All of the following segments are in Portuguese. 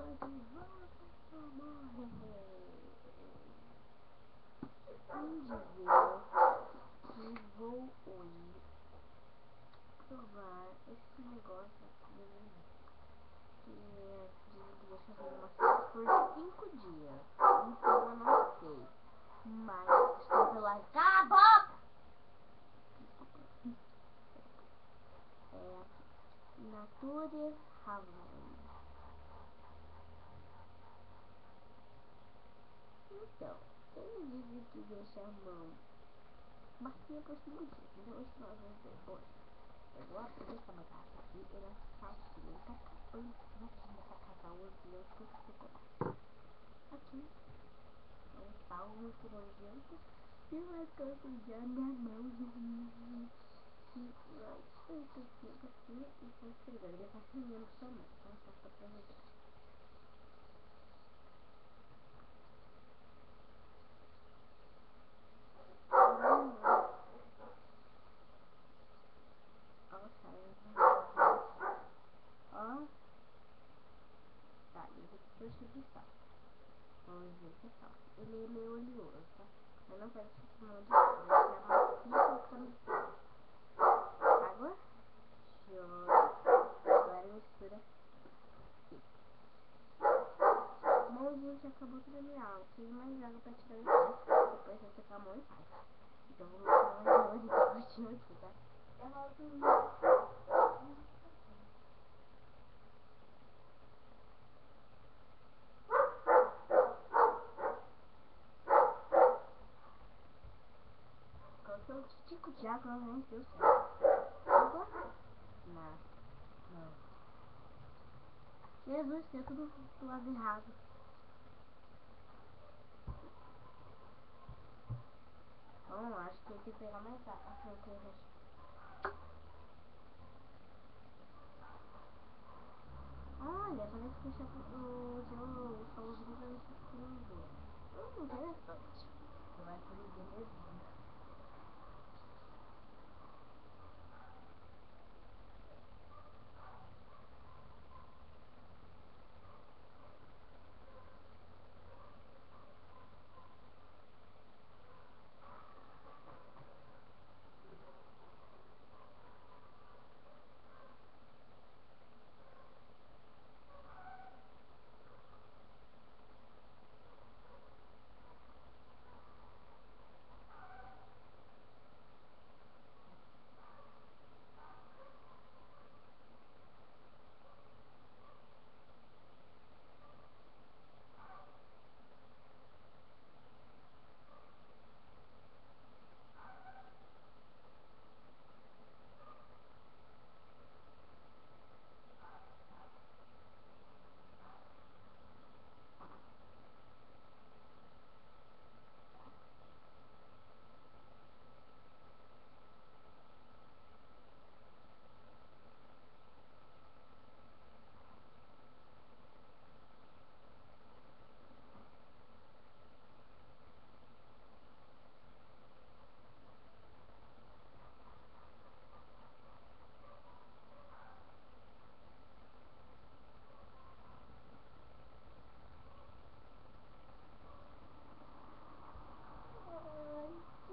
que vou hoje provar esse negócio aqui, que é de deixar fazer massagem por 5 dias. Então eu não sei, mas estou pela... Cala a boca! É Nature Haven. Então, ele diz que deixa a mão macia por 5 dias. Então hoje nós vamos ver hoje. Eu vou abrir essa bagagem aqui, ele é certinho, ele tá acabando essa casal hoje, tudo chocolate. Aqui é um sal muito nojento e vai ficar sujar minha mão de vai tanto assim, e foi esfregando. Ele tá esfregando sua mão, tá? Só pra ver. Ó, tá, ele puxa de sal. Vamos ver o que sal. Ele é meio oleoso, tá? Eu não quero que mão de sal, ele é macio pra misturar. Água, joga, agora mistura aqui. Mãozinho já acabou toda a minha água, tem mais água pra tirar daqui. Depois você secar a mão e faz. Então vou mostrar mais água de curtinho aqui, tá? Coloquei um tico de água, não deu certo. Água? Não. Jesus, tem tudo do lado errado. Bom, acho que tem que pegar mais água. Olha, parece que o solzinho vai mexer tudo. Interessante. Você vai por belezinha.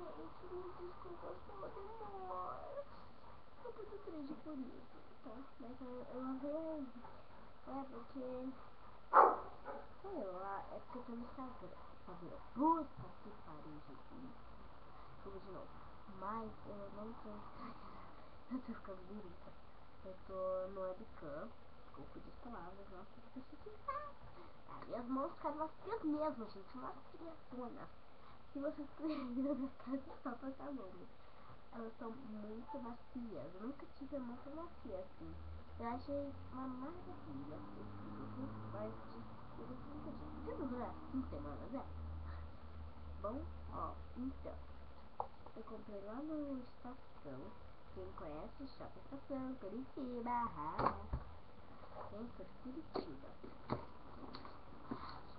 Gente, me desculpa pela demora. Eu tô muito triste por isso, tá? Mas eu lavei. É porque, sei lá, é porque eu tô no Instagram. Puta que pariu, gente. Vamos de novo. Mas eu não tô no Instagram. Eu tô ficando bonita. Eu tô no webcam. Desculpa de palavras, nossa, eu tô tá, minhas mãos ficaram macias mesmo, gente. Macias. Se você puder na casa, só passar a mão. Elas são muito macias. Eu nunca tive a mão tão macia assim. Eu achei uma maravilha. Mas de 5 dias. Porque não dura 5 semanas, né? Bom, ó, então. Eu comprei lá no Estação. Quem conhece, Shopping Estação, Curitiba. Quem foi Curitiba?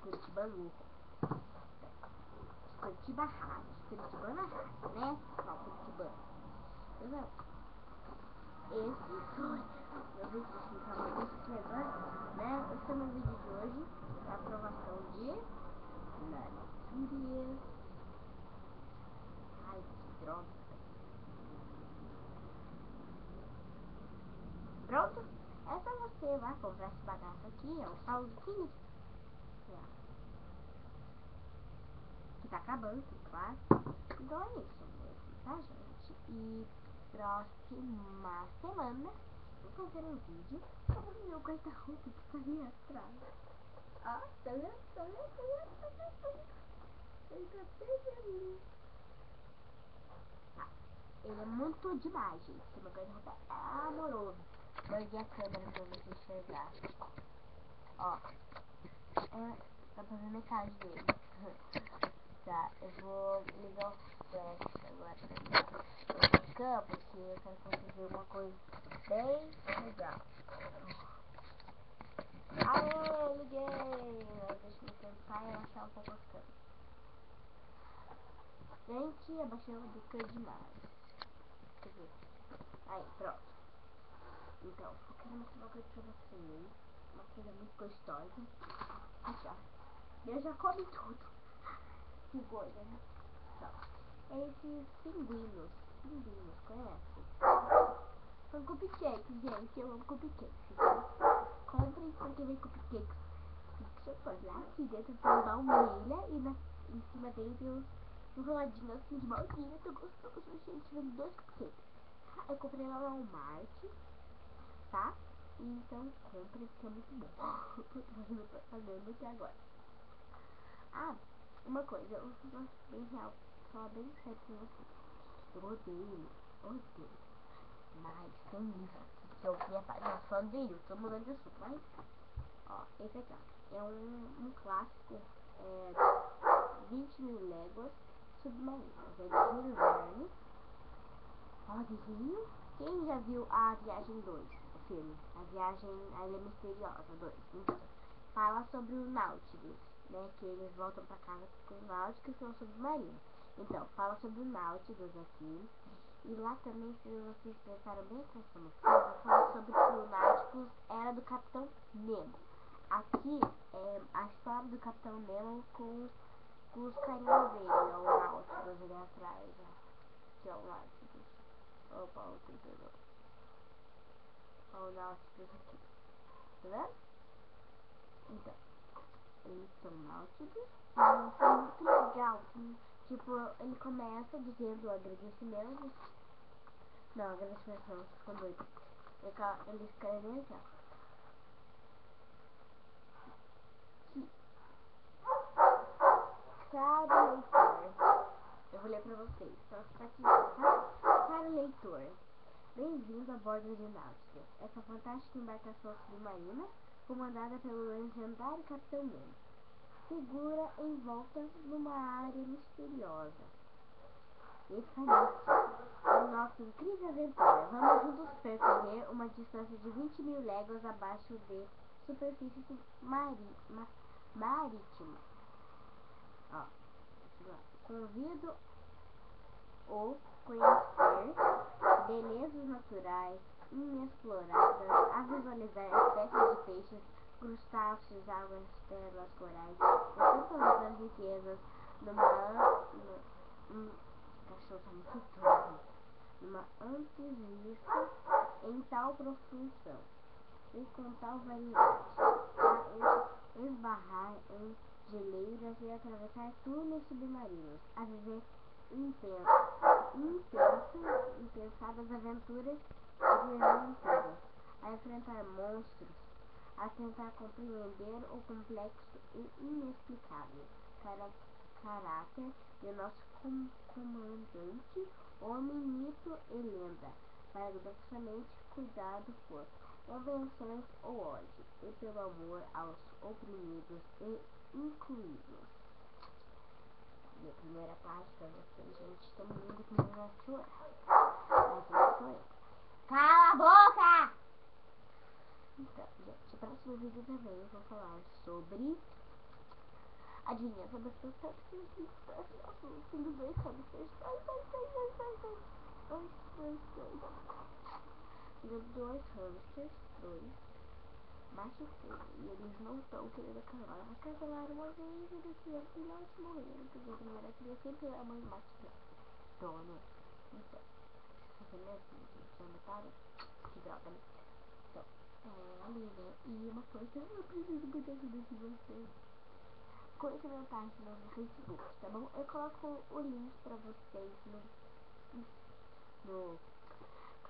Curitibano. Curitiba Rádio, Curitibana Rádio, né? Não, Curitibano. Esse foi meu vídeo de ficar muito aqui agora, né? Eu começando o vídeo de hoje, a aprovação de Nanoturias. Ai, que droga. Pronto? É só você lá comprar esse bagaço aqui, é um Saul Finish. Que tá acabando, claro. Então é isso mesmo, tá, gente? E próxima semana vou fazer um vídeo sobre o meu guarda-roupa que tá ali atrás. Ah, tá vendo? Tá vendo? Tá vendo? Tá vendo? Tá vendo? Ele tá pegando. Tá. Ele é muito demais, gente. Esse meu guarda-roupa é amoroso. Vou erguer a câmera pra você enxergar. Ó. Dá pra ver metade dele. Tá, eu vou ligar o flash agora pra cá, porque eu quero que vocês vejam uma coisa bem legal. Aê, liguei! Deixa eu tentar relaxar um pouco as câmeras. Gente, abaixei o Duca demais. Quer ver? Aí, pronto. Então, eu quero mostrar uma coisa pra vocês. Uma coisa muito gostosa. Aqui, ó. Eu já comi tudo. Que gorda, né? Então, esses pinguinos. Pinguinos, conhece? São cupcakes, gente. Eu amo cupcakes. Comprem porque vem cupcakes de chocolate. Dentro tem baunilha e em cima dele tem um enroladinho assim de baunilha. Tô gostoso, gente. Vem 2 cupcakes. Eu comprei lá no Walmart, tá? Então compre porque é muito bom. Eu não tô pagando até agora. Ah, uma coisa, eu vou bem real, falar bem sério com vocês. Eu odeio, mas sem isso, que eu queria fazer um fã do Yu, tô mudando de assunto, mas ó, esse aqui ó, é um clássico, 20.000 léguas submarinas, é de Júlio Verne. Ó, desenho. Quem já viu a Viagem 2, o filme? A Viagem, a Ilha Misteriosa 2. Então, fala sobre o Nautilus, né? Que eles voltam pra casa com o Nautilus, que é um submarino. Então, fala sobre o Nautilus aqui. E lá também, se vocês prestaram bem atenção no filme, fala sobre que o Nautilus era do Capitão Nemo. Aqui é a história do Capitão Nemo com os carinhos dele, ó, o Nautilus ali atrás, ó. Que é o Nautilus. Opa, o tudo. Olha o Nautilus aqui. Tá vendo? Então, eles são Nautilus. E foi muito legal. Tipo, ele começa dizendo agradecimento. Não, agradecimento não, ficou doido. Ele escreve assim, ó. Caro leitor. Eu vou ler pra vocês. Só ficar aqui, tá? Caro leitor. Bem-vindo a bordo de Nautilus, essa fantástica embarcação submarina comandada pelo legendário Capitão Nemo. Segura envolta numa área misteriosa. Esse é nossa incrível aventura. Vamos juntos percorrer uma distância de 20.000 léguas abaixo de superfície marítima. Ó, convido o conhecer belezas naturais inexploradas, a visualizar espécies de peixes, crustáceos, águas, pérolas, corais, e tantas outras riquezas cachorro tá muito doido, numa antivista em tal profusão e com tal variedade, a esbarrar em geleiras e atravessar túneis submarinos, a viver impensadas aventuras de aventura, a enfrentar monstros, a tentar compreender o complexo e inexplicável caráter de nosso comandante, homem, mito e lenda, paradoxalmente cuidado por invenções ou ódio, e pelo amor aos oprimidos e incluídos. E a primeira parte pra vocês, gente, todo mundo começou a chorar. Mas não sou eu. Cala a boca! Então, gente, o próximo vídeo também eu vou falar sobre... Adivinha, sobre as pessoas que tenho 2 hamsters. Tenho 2 hamsters, 2. machuquei. E eles não estão querendo cancelar. Mas cancelaram uma vez e eles fizeram filhotes morreram. Porque a primeira cria sempre é a mãe mais dona. Então, se você mesmo já notaram? Que droga, né? Então, ali, né? E uma coisa, eu preciso muito ajuda de vocês. Curta minha página no Facebook, tá bom? Eu coloco o link pra vocês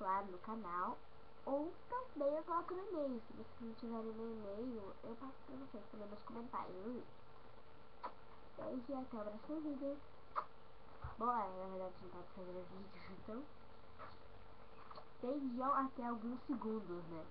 claro, no canal. Ou também eu coloco no e-mail. Se vocês não tiverem no e-mail, eu passo pra vocês também nos comentários. Beijo e até o próximo vídeo. Bom, na verdade não pode fazer vídeos, então. Beijão até alguns segundos, né?